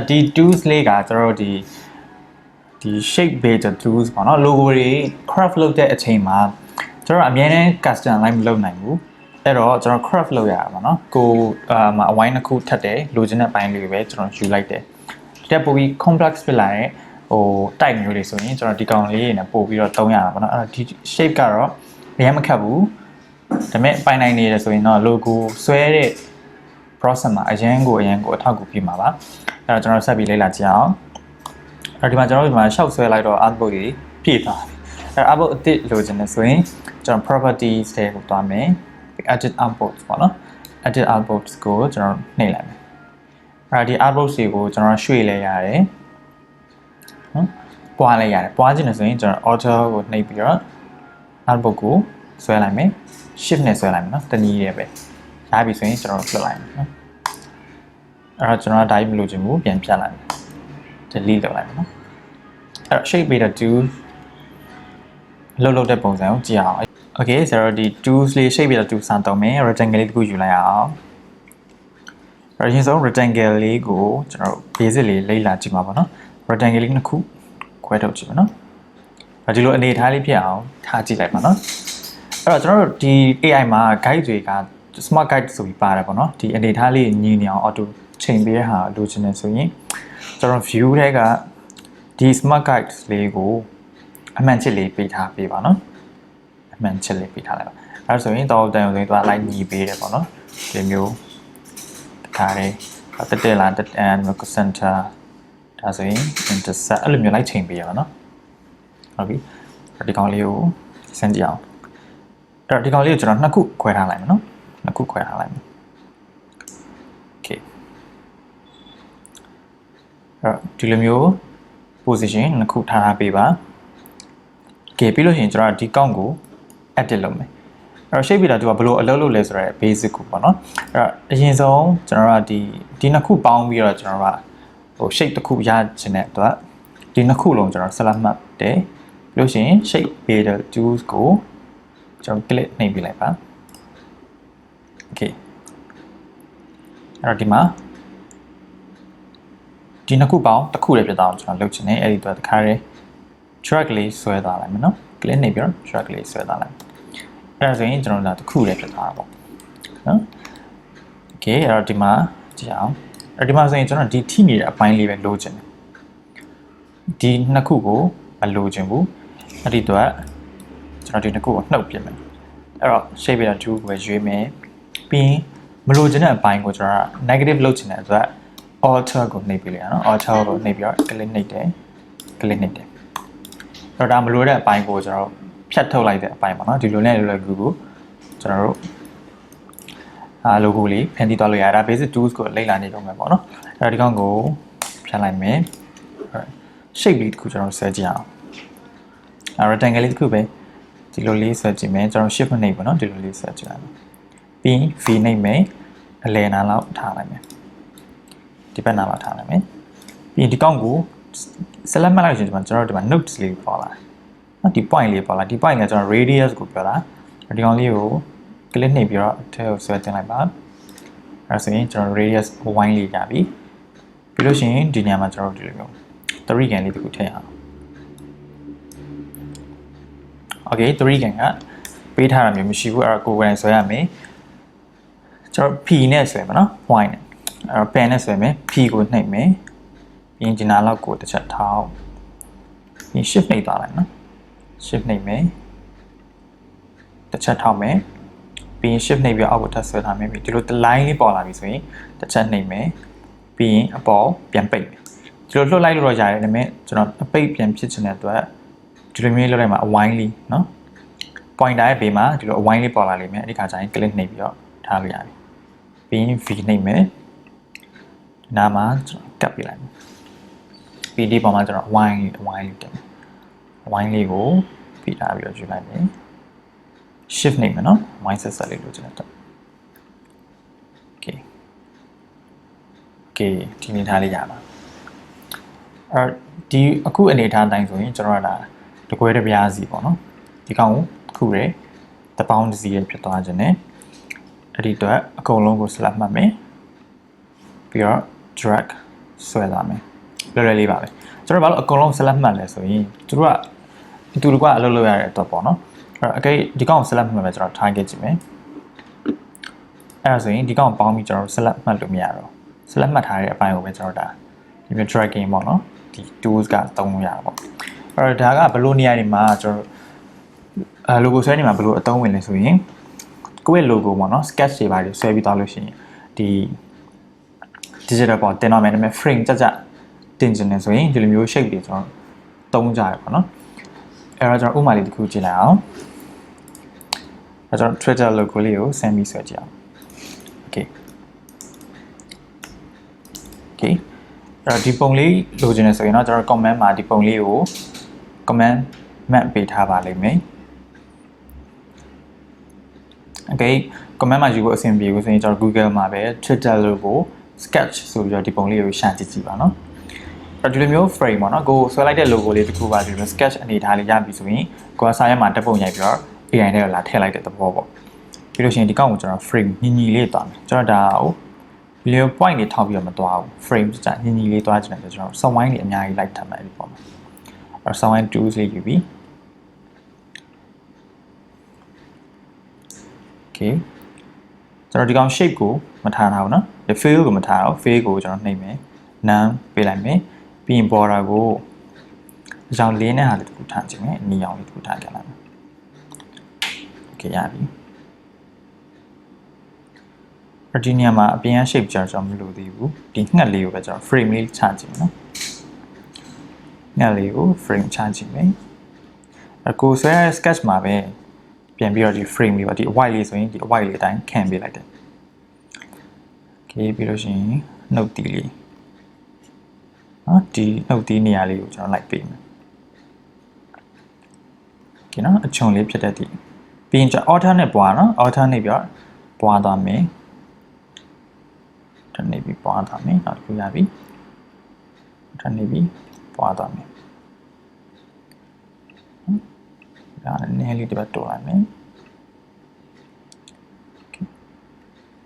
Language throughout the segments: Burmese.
ဒီtools လေးကကျွန်တော်တို့ဒီ shape based tools ပေါ့နော် logo တွေ craft လုပ်တဲ့အချိန်မှာကျွန်တော်အများနဲ့ customize မလုပ်နိုင်ဘူးအဲ့တော့ကျွန်တော် craft လုပ်ရတာပေါ့နော်ကိုအဝိုင်းတစ်ခုထပ်တယ်လိုချင်တဲ့ပိုင်းလေးပဲကျွန်တော်ယူလိုက်တယ်ဒီတက်ပို့ပြီး complex ဖြစ်လာတဲ့type မျိုးတွေဆိုရင်ကျွန်တော်ဒီကောင်လေးတွေနဲ့ပို့ပြီးတော့သုံးရတာပေါ့နော်အဲ့တော့ဒီ shape ကတော့အများမခက်ဘူးဒါပေမဲ့ပိုင်နိုင်နေတယ်ဆိုရင်တော့ logo ဆွဲတဲ့ process မှာအရန်ကိုအထောက်အကူဖြစ်မှာပါအဲ့တော့ကျွန်တော်ဆက်ပြီးလေ့လာကြည့်အောင်အဲ့ဒီမှာကျွန်တော်ဒီမှာရှောက်ဆွဲလိုက်တော့ artboard ကြီးပြည့်သွားပြီအဲ့ artboard အသစ်လိုချင်တယ်ဆိုရင်ကျွန်တော် properties တွေကိုတွားမယ် edit artboard ပေါ့နော် edit artboard ကိုကျွန်တော်နှိပ်လိုက်မယ်အဲ့ဒီ artboard တွေကိုကျွန်တော်ရွှေ့လဲရတယ်နော်ပွားလဲရတယ်ပွားခြင်းနဲ့ဆိုရင်ကျွန်တော် auto ကိုနှိပ်ပြီးတော့ artboard ကိုဆွဲလိုက်မယ် shift နဲ့ဆွဲလိုက်မယ်နော်တနည်းရဲပဲရပြီဆိုရင်ကျွန်တော်လွှတ်လိုက်မယ်နော်အဲ့တော့ကျွန်တော်ဒါကြီးမလိုချင်ဘူးပြန်ဖြတ်လိုက်မယ် delete လုပ်လိုက်မယ်နော်အဲ့တော့ shape beta 2လောက်တဲ့ပုံစံကိုကြည့်အောင် okay ဆိုတော့ဒီ tools လေး shape beta 2စမ်းတော့မယ် rectangle လေးတစ်ခုယူလိုက်အောင်အဲ့ဒီဆို rectangle လေးကိုကျွန်တော် basic လေးလေ့လာကြည့်မှာပေါ့နော် rectangle လေးတစ်ခုခွဲထုတ်ကြည့်ပါနော်ဒီလိုအနေထားလေးဖြစ်အောင်ထားကြည့်လိုက်ပါနော်အဲ့တော့ကျွန်တော်တို့ဒီ AI မှာ guide တွေက smart guide ဆိုပြီးပါတယ်ပေါ့နော်ဒီအနေထားလေးညီနေအောင် auto ချိန်ပေးတဲ့ဟာလိုချင်တယ်ဆိုရင်ကျွန်တော် view ထဲကဒီ smart guide လေးကိုအမှန်ချစ်လေးပေးထားပေးပါနော်အမှန်ချစ်လေးပေးထားလိုက်ပါအဲ့ဒါဆိုရင်တော့တန်ရုံဆိုရင်သွားလိုက်ညီပေးတယ်ပေါ့နော်ဒီမျိုးခါလေးတက်လာတက်အန် center ဒါဆိုရင် intersect အဲ့လိုမျိုးလိုက်ချိန်ပေးရပါနော်ဟုတ်ပြီဒီကောင်လေးကိုစမ်းကြည့်အောင်အဲ့တော့ဒီကောင်လေးကိုကျွန်တော်နှစ်ခုခွဲထားလိုက်မယ်နော်နှစ်ခုခွဲထားလိုက်မယ် okay အဲ့တော့ဒီလိုမျိုး position နှစ်ခုထားပေးပါ okay ပြီးလို့ရှိရင်ကျွန်တော်ဒီကောင်ကို edit လုပ်မယ်အဲ့တော့ shape beta ကဘယ်လိုအလုပ်လုပ်လဲဆိုတော့ basic ကိုပေါ့နော်အဲ့တော့အရင်ဆုံးကျွန်တော်ကဒီနှစ်ခုပေါင်းပြီးတော့ကျွန်တော်ကshape တစ်ခုရချင်တဲ့အတွက်ဒီနှစ်ခုလုံးကျွန်တော် select မှတ်တယ်ပြီးလို့ရှိရင် shape beta tools ကိုကျွန်တော် click နှိပ်ပြလိုက်ပါ okay အဲ့တော့ဒီမှာဒီနှစ်ခုပေါင်းတစ်ခုတည်းဖြစ်သွားအောင်ကျွန်တော်လုပ်ချင်တယ်အဲ့ဒီတော့တခါတည်း drag လေးဆွဲသွားလိုက်မယ်နော် click နှိပ်ပြီးတော့ drag လေးဆွဲသွားလိုက်အဲ့ဒါဆိုရင်ကျွန်တော်တို့တစ်ခုတည်းဖြစ်သွားတာပေါ့နော် okay အဲ့တော့ဒီမှာကြည့်အောင်အဲ့ဒီမှာဆိုရင်ကျွန်တော်ဒီထိနေတဲ့အပိုင်းလေးပဲလိုချင်တယ်ဒီနှစ်ခုကိုမလိုချင်ဘူးအဲ့ဒီတော့ကျွန်တော်ဒီနှစ်ခုကိုနှုတ်ပြမယ်အဲ့တော့ shape beta 2ကိုပဲရွေးမယ်ပြီးမလိုချင်တဲ့အပိုင်းကိုကျွန်တော်က negative လုပ်ချင်တဲ့အတွက် alter ကိုနှိပ်ပြလိုက်ရအောင် alter ကိုနှိပ်ပြီးတော့ click နှိပ်တယ် click နှိပ်တယ်အဲ့တော့ဒါမလိုတဲ့အပိုင်းကိုကျွန်တော်ဖြတ်ထုတ်လိုက်တဲ့အပိုင်းပေါ့နော်ဒီလိုနဲ့လွယ်ကူကိုကျွန်တော်တို့logo လေးဖန်တီးသွားလို့ရတာ basic tools ကိုလေ့လာနေတော့မှာပေါ့နော်အဲ့တော့ဒီကောင်ကိုဖြတ်လိုက်မယ် shape လေးတစ်ခုကျွန်တော်ဆွဲကြည့်အောင်rectangle လေးတစ်ခုပဲဒီလိုလေးဆွဲကြည့်မယ်ကျွန်တော် shift နှိပ်ပေါ့နော်ဒီလိုလေးဆွဲကြည့်လိုက်ပြီး v နှိပ်မယ်အလယ်နာလောက်ထားလိုက်မယ်ဒီဘက်နာလောက်ထားလိုက်မယ်ပြီးဒီကောင်ကို select မှတ်လိုက်ရင်ကျွန်တော်တို့ဒီမှာ notes လေးပေါ်လာနော်ဒီ point လေးပေါ်လာဒီ point ကကျွန်တော် radius ကိုပြောတာဒီကောင်လေးကို click နှိပ်ပြီးတော့အထက်ကိုဆွဲတင်လိုက်ပါအဲဆိုရင်ကျွန်တော် radius ဝိုင်းလေးရပြီပြီးလို့ရှိရင်ဒီနေရာမှာကျွန်တော်တို့ဒီလိုမျိုး3 can လေးတစ်ခုထည့်အောင် okay 3 can ကပေးထားတာမျိုးမရှိဘူးအဲ့တော့ကိုယ်ကိုယ်တိုင်ဆွဲရမယ်ကျွန်တော် p နဲ့ဆွဲမှာနော် point နဲ့အဲ့တော့ pen နဲ့ဆွဲမယ် p ကိုနှိပ်မယ်ပြီးရင်ဒီနာလောက်ကိုတစ်ချက်ထောက်ပြီး shift နှိပ်သွားလိုက်နော် shift နှိပ်မယ်တစ်ချက်ထောက်မယ်ပြီးရင် shift နှိပ်ပြီးအောက်ကိုထပ်ဆွဲထားမယ်ပြီးဒီလို line လေးပေါ်လာပြီဆိုရင်တစ်ချက်နှိပ်မယ်ပြီးရင်အပေါ်ပြန်ပိတ်မယ်ဒီလိုလွှတ်လိုက်လို့တော့ရတယ်ဒါပေမဲ့ကျွန်တော်အပိတ်ပြန်ဖြစ်ချင်တဲ့အတွက်ဒီလိုမျိုးလုပ်လိုက်မှာအဝိုင်းလေးနော် pointer ရဲ့ဘေးမှာဒီလိုအဝိုင်းလေးပေါ်လာလိမ့်မယ်အဲ့ဒီခါကျရင် click နှိပ်ပြီးတော့ထားလို့ရတယ်ပြီးရင် v နှိပ်မယ်ဒီနားမှာကျွန်တော်ကပ်ပြလိုက်မယ်ပြီးဒီပေါ်မှာကျွန်တော်အဝိုင်းလေးတင်အဝိုင်းလေးကိုဖိထားပြီးတော့ယူလိုက်မယ် shift နှိပ်မယ်နော်အဝိုင်းဆက်ဆက်လေးလို့ကျွန်တော် okay ဒီနေထားလေးရပါဒီအခုအနေထားအတိုင်းဆိုရင်ကျွန်တော်ကတကွဲတစ်ပြားစီပေါ့နော်ဒီကောင်ကိုခုရဲတပေါင်းတစ်စီးရဖြစ်သွားခြင်းနဲ့အဲ့ဒီတော့အကုန်လုံးကို select မှတ်မယ်ပြီးတော့ drag ဆွဲသွားမယ်လွယ်လွယ်လေးပါပဲကျွန်တော်ဘာလို့အကုန်လုံး select မှတ်လဲဆိုရင်သူတို့ကအတူတကွအလုပ်လုပ်ရတဲ့အတွက်ပေါ့နော်အဲ့အကိဒီကောင်ကို select မှတ်မယ်ကျွန်တော်ထားခဲ့ကြည့်မယ်အဲ့ဒါဆိုရင်ဒီကောင်ပေါင်းပြီးကျွန်တော် select မှတ်လို့မရတော့ select မှတ်ထားတဲ့အပိုင်းကိုပဲကျွန်တော်ဒါဒီမျိုး dragging ပေါ့နော်ဒီ tools ကသုံးလို့ရတာပေါ့အဲ့တော့ဒါကဘယ်လိုနေရာတွေမှာကျွန်တော်logo ဆွဲနေမှာဘယ်လိုအသုံးဝင်လဲဆိုရင်ကိုယ့်ရဲ့ logo ပေါ့နော် sketch တွေပါဆွဲပြီးသွားလို့ရှိရင်ဒီ digital ပေါ့တင်တော့မယ်ဒါပေမဲ့ frame ကြတင်ချင်တယ်ဆိုရင်ဒီလိုမျိုး shape တွေကျွန်တော်သုံးကြရပေါ့နော်အဲ့တော့ကျွန်တော်ဥပမာလေးတစ်ခုကြည့်လိုက်အောင်အဲ့တော့ Twitter logo လေးကိုဆင်းပြီးဆွဲကြည့်အောင် okay အဲ့တော့ဒီပုံလေးလိုချင်တယ်ဆိုရင်တော့ကျွန်တော် comment မှာဒီပုံလေးကို comment မှတ်ပေးထားပါလိမ့်မယ် okay comment မှာယူဖို့အဆင်ပြေဘူးဆိုရင်ကျွန်တော် Google မှာပဲ Twitter logo sketch ဆိုပြီးတော့ဒီပုံလေးကိုရှာကြည့်ပါနော်အဲ့ဒီလိုမျိုး frame ပေါ့နော်ကိုဆွဲလိုက်တဲ့ logo လေးတစ်ခုပါဒီလို sketch အနေထားလေးရပြီဆိုရင်ကိုကစာရဲမှာတက်ပုံရိုက်ပြီးတော့ AI ထဲကိုလာထည့်လိုက်တဲ့သဘောပေါ့ပြီးလို့ရှိရင်ဒီကောင်ကိုကျွန်တော် frame ညီလေးသွားမယ်ကျွန်တော်ဒါကို video point တွေထောက်ပြီးတော့မသွားဘူး frame ကြညီလေးသွားချင်တယ်ဆိုကျွန်တော် sound wine တွေအများကြီး like ထပ်မယ်ဒီပေါ့မှာအဲ့ sound wine tools လေးယူပြီး okay ကျွန်တော်ဒီကောင် shape ကိုမထားဘူးเนาะဒီ fill ကိုမထားတော့ fill ကိုကျွန်တော်နှိပ်မယ် none ပေးလိုက်မယ်ပြီးရင် border ကိုအကြောင်းလေးနဲ့ဟာလေးတစ်ခုထားခြင်းနဲ့အနီရောင်လေးတစ်ခုထားကြလိုက်မယ် okay ရပြီဒီနေရာမှာအပြင်က shape ကျွန်တော်မလိုသေးဘူးဒီငှက်လေးကိုပဲကျွန်တော် frame လေးချခြင်းเนาะငှက်လေးကို frame ချခြင်းပဲအခုဆွဲ sketch မှာပဲပြန်ပြီးတော့ဒီ frame လေးပါဒီ white လေးဆိုရင်ဒီ white လေးအတိုင်းခံပေးလိုက်တယ် okay ပြီးလို့ရှိရင် note တီလေးနော်ဒီ note တီနေရာလေးကိုကျွန်တော်လိုက်ပေးမယ် okay နော်အချုံလေးဖြစ်တဲ့ဒီပြီးရင်ကျွန်တော် alter နဲ့ပွားနော် alter နဲ့ပြီးတော့ပွားသွားမယ်ဒါနေပြီးပွားသွားမယ်နောက်တစ်ခုရပြီဒါနေပြီးပွားသွားမယ်ဒါနည်းလေးတစ်ပတ်တိုးလိုက်မယ်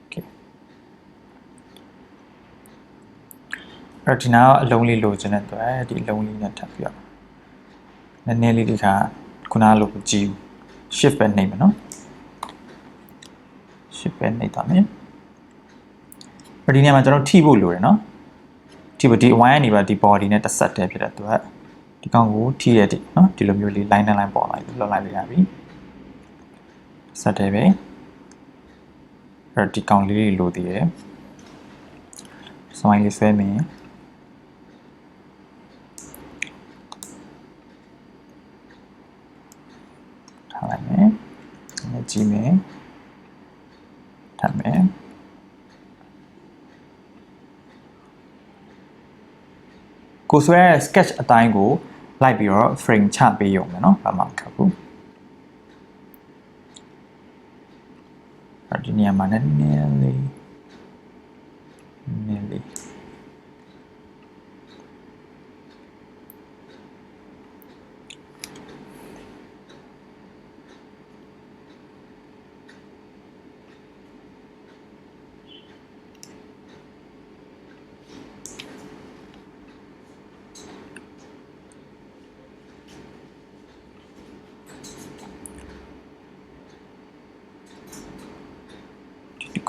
okay အဲ့ဒီနောက်အလုံးလေးလိုချင်တဲ့အတွက်ဒီအလုံးလေးနဲ့ထပ်ပြီးတော့နည်းနည်းလေးဒီခါခုနလိုကြည့် shift ပဲနှိပ်မယ်နော် shift ပဲနှိပ်သွားမယ်ဒီနေရာမှာကျွန်တော်ထိဖို့လိုတယ်နော်ထိဖို့ဒီ wire ကနေပါဒီ body နဲ့တစ်ဆက်တည်းဖြစ်တဲ့အတွက်ဒီကောင်ကိုထိရတဲ့နော်ဒီလိုမျိုးလေး line နဲ့ line ပေါ်လိုက်လွှတ်လိုက်လို့ရပြီဆက်တယ်ပဲအဲ့ဒီကောင်လေးလိုသေးတယ်စမိုင်းလေးဆွဲမယ်ထားလိုက်မယ်ကြည့်မယ်ထပ်မယ်ကိုဆွဲ sketch အတိုင်းကိုလိုက်ပြီးတော့ frame ချပေးရုံပဲเนาะဘာမှမခက်ဘူးဒီနေရာမှာနည်းနည်းလေး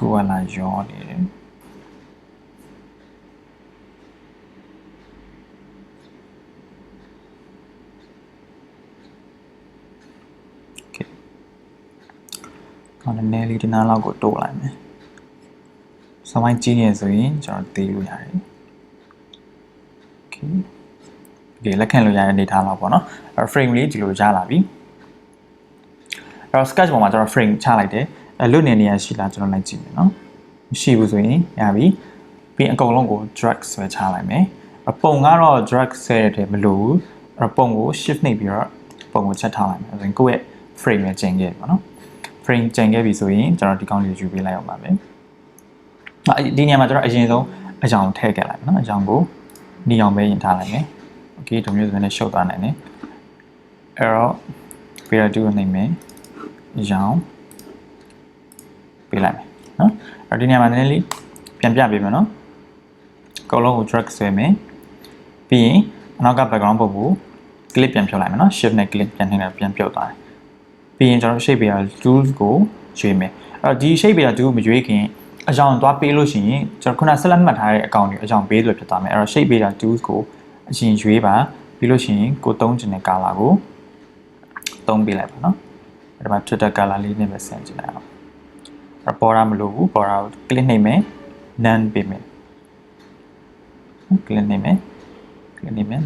ကိုကလာရောနေတယ် okay ခေါင်းနည်းလေးဒီနားလောက်ကိုတိုးလိုက်မယ်စမိုင်းကြီးနေဆိုရင်ကျွန်တော်သေးလို့ရတယ် okay ဒီလက်ခံလို့ရတဲ့အနေထားလောက်ပေါ့နော်အဲ့ frame လေးဒီလိုရလာပြီအဲ့တော့ sketch ပေါ်မှာကျွန်တော် frame ချလိုက်တယ်လွတ်နေရရှိလားကျွန်တော်လိုက်ကြည့်မယ်နော်မရှိဘူးဆိုရင်ရပြီပြီးအကုန်လုံးကို drag ဆွဲချလိုက်မယ်အပုံကတော့ drag ဆွဲရတဲ့မလို့ဘူးအပုံကို shift နှိပ်ပြီးတော့ပုံကိုချက်ထားလိုက်မယ်ဆိုရင်ကိုယ့်ရဲ့ frame နဲ့ကျင်ခဲ့ပြီပေါ့နော် frame ကျင်ခဲ့ပြီဆိုရင်ကျွန်တော်ဒီကောင်လေးယူပေးလိုက်အောင်ပါမယ်ဒီနေရာမှာကျွန်တော်အရင်ဆုံးအကြောင်ထည့်ခဲ့လိုက်နော်အကြောင်ကိုနီအောင်ပဲရင်ထားလိုက်မယ် okay ဒီမျိုးဆိုရင်လည်းရှုပ်သွားနိုင်တယ်အဲ့တော့ပြီးတော့ဒီကိုနှိပ်မယ်အကြောင်ပေးလိုက်မယ်နော်အဲ့ဒီနေရာမှာနည်းနည်းလေးပြန်ပြပေးမယ်နော် အကုန်လုံးကို drag ဆွဲမယ်ပြီးရင်အနောက်က background ပုံကို clip ပြန်ဖြုတ်လိုက်မယ်နော် shift နဲ့ clip ပြန်နှိပ်လိုက်ပြန်ပြုတ်သွားတယ်ပြီးရင်ကျွန်တော် shape layer tools ကိုရွေးမယ်အဲ့တော့ဒီ shape layer tool မရွေးခင်အကြောင်းသွားပေးလို့ရှိရင်ကျွန်တော်ခုနဆက်လက်မှတ်ထားတဲ့အကောင့်တွေအကြောင်းပေးလို့ဖြစ်သွားမယ်အဲ့တော့ shape layer tools ကိုအရင်ရွေးပါပြီးလို့ရှိရင်ကိုသုံးချင်တဲ့ color ကိုသုံးပေးလိုက်ပါနော်အဲ့ဒါမှ Twitter color လေးနဲ့ပဲဆင်ကြည့်လိုက်အောင်အဲ့ပေါ်တာမလို့ဘူးပေါ်တာကို click နှိပ်မယ် none ပေးမယ် click နှိပ်မယ်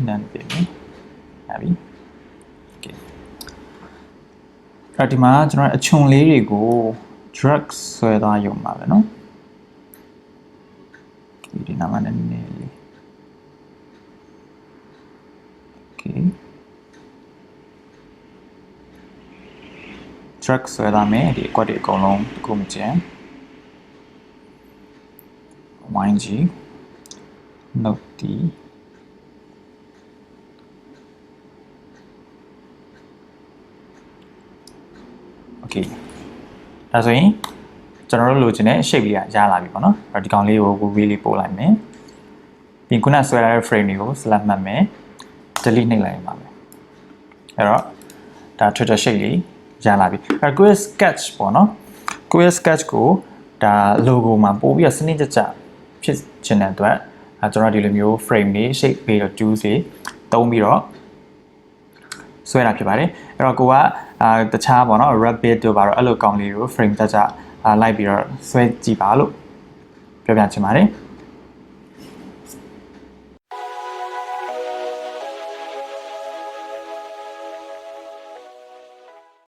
none ပေးမယ်ဟာပြီ okay အဲ့ဒီမှာကျွန်တော်အချွန်လေးတွေကို drag ဆွဲသွားရုံပါပဲเนาะဒီနာမနဲ့နည်းနည်းလေး okay drag ဆွဲသွားမယ်ဒီအကွက်တွေအကုန်လုံးတစ်ခုမကျန် YG note ဒီ okay ဒါဆိုရင်ကျွန်တော်တို့လိုချင်တဲ့ shape လေးရလာပြီပေါ့နော်အဲ့ဒီကောင်လေးကို wheel လေးပို့လိုက်မယ်ပြီးခုနဆွဲထားတဲ့ frame တွေကို select မှတ်မယ် delete နှိပ်လိုက်ပါမယ်အဲ့တော့ဒါ Twitter shape လေးရလာပြီအဲ့ quick sketch ပေါ့နော် quick sketch ကိုဒါ logo မှာပို့ပြီးစနစ်တကျဖြစ်ချင်တဲ့အတွက်ကျွန်တော်ဒီလိုမျိုး frame လေး shape ပြီးတော့ tools တွေသုံးပြီးတော့ဆွဲတာဖြစ်ပါတယ်အဲ့တော့ကိုကတခြားပေါ့နော် rabbit တို့ပါတော့အဲ့လိုကောင်လေးကို frame တကျလိုက်ပြီးတော့ဆွဲကြည့်ပါလို့ပြောပြချင်ပါတယ်